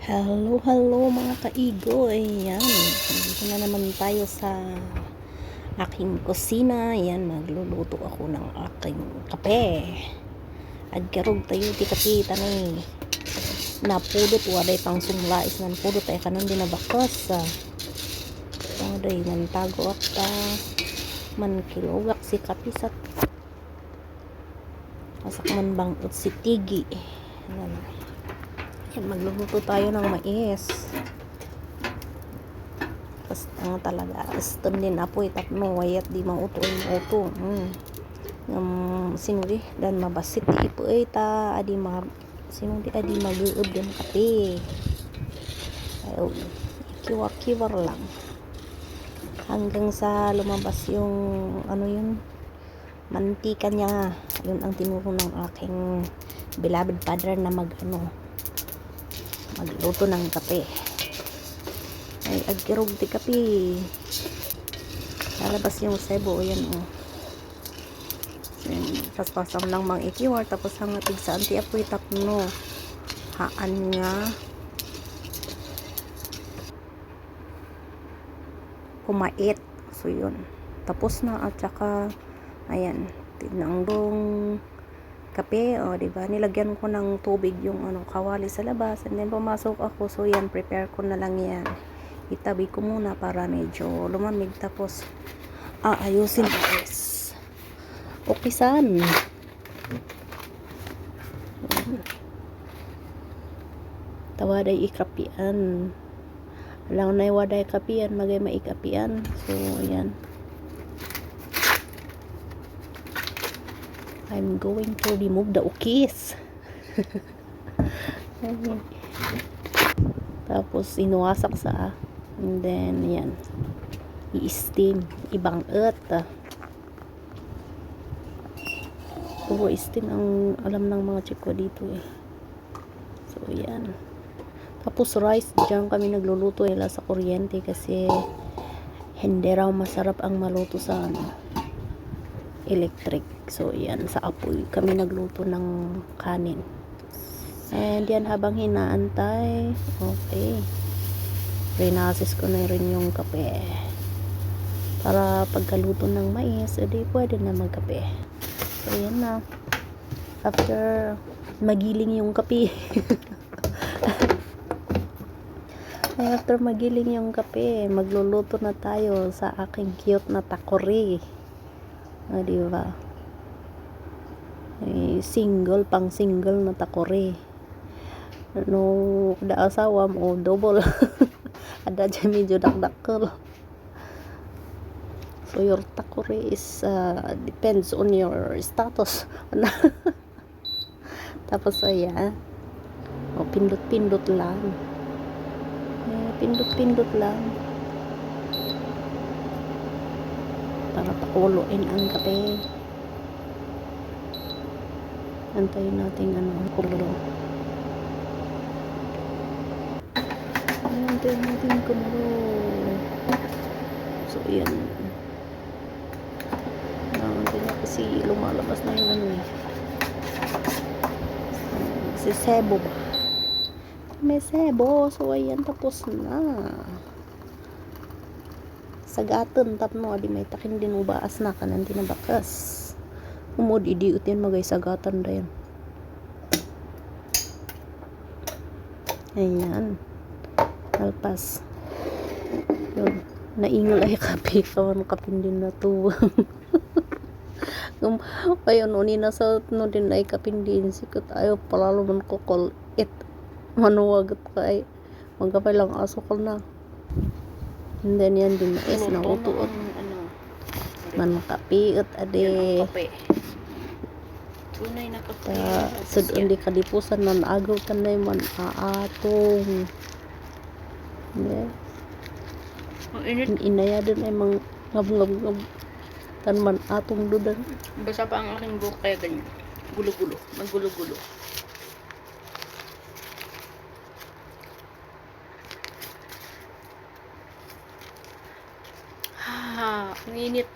Hello, hello mga kaigo. Ayan, dito na naman tayo sa aking kusina. Ayan, magluluto ako ng aking kape. Agkarog tayo ti kape tanay. Napudot waday pang sumlais nan pudot ay kanon din nabakas. Waday nan tago at man kilogak si kape sa masak man bangot si tigi. Ayan. Yan, magluluto tayo ng mais. Basta talaga. Basta din apoy tapno. Wayat di mauto. Sinudi. Dan mabasit ipo ta. Adi sinudi adi mag-uod yung kape. Ayaw. Kiwar-kiwar lang. Hanggang sa lumabas yung ano yun. Mantika niya. Yun ang tinuro ng aking beloved father na magluto ng kape. Ay agkirog ti kape. Lalabas yung sebo. Ayan o. Paspasam lang mang ikiwar. Tapos hangatig sa anti apoy tapno. Haan nga. Kumait. So yun. Tapos na at saka ayan. Tinangdong kape, diba? Nilagyan ko ng tubig yung kawali sa labas and then pumasok ako. So yan, prepare ko na lang yan. Itabi ko muna para medyo lumamig tapos ayusin guys. Okay san. Tawaday ikapian. Alang na waday kapian, magay maikapian. So yan. I'm going to remove the ukis. Tapos inuwasak sa and then yan i-steam ibang puro steam ang alam ng mga chiko dito eh. So yan. Tapos rice diyan kami nagluluto sa kuryente kasi hindi raw masarap ang maluto sa electric. So yan, sa apoy kami nagluto ng kanin. And yan habang hinaantay, okay, rinasis ko na rin yung kape para pagkaluto ng mais edi pwede na magkape. So yan na, after magiling yung kape after magiling yung kape, magluluto na tayo sa aking cute na takori. Diba? Pang single na takori. No, da asawa mo double. Ada dyan medyo dakdakkel. So your takori is depends on your status. Tapos ayan, pindot-pindot lang. Pindot-pindot lang para pakuloyin ang kape. Antayin natin ang kulo. Antayin natin kulo. So yan. Antayin na kasi lumalabas na yun si sebo ba? May sebo. So ayan, tapos na. Sagatan tapno adi may takin din ubaas na kanan tinabakas. Umod idiutin magay sagatan dayon. Ayan. Alpas. Yun. Naingol ay kape. Kawan kapin din na to. Ayun, ni nasa no din ay kapin din. Sikot ayaw palalo man kokol. Manuwagat ka ay. Magkapay lang asokol na. And then yan din is na utuot. Man makapiot ade. Tunay na kape. Sudon di kadipusan nan agaw tanay man aatong. Yeah. Inaya din ay mga ngab tan man atong dudan. Basa pa ang aking buhok kaya ganyan. Gulo-gulo. Maggulo-gulo. Ang init.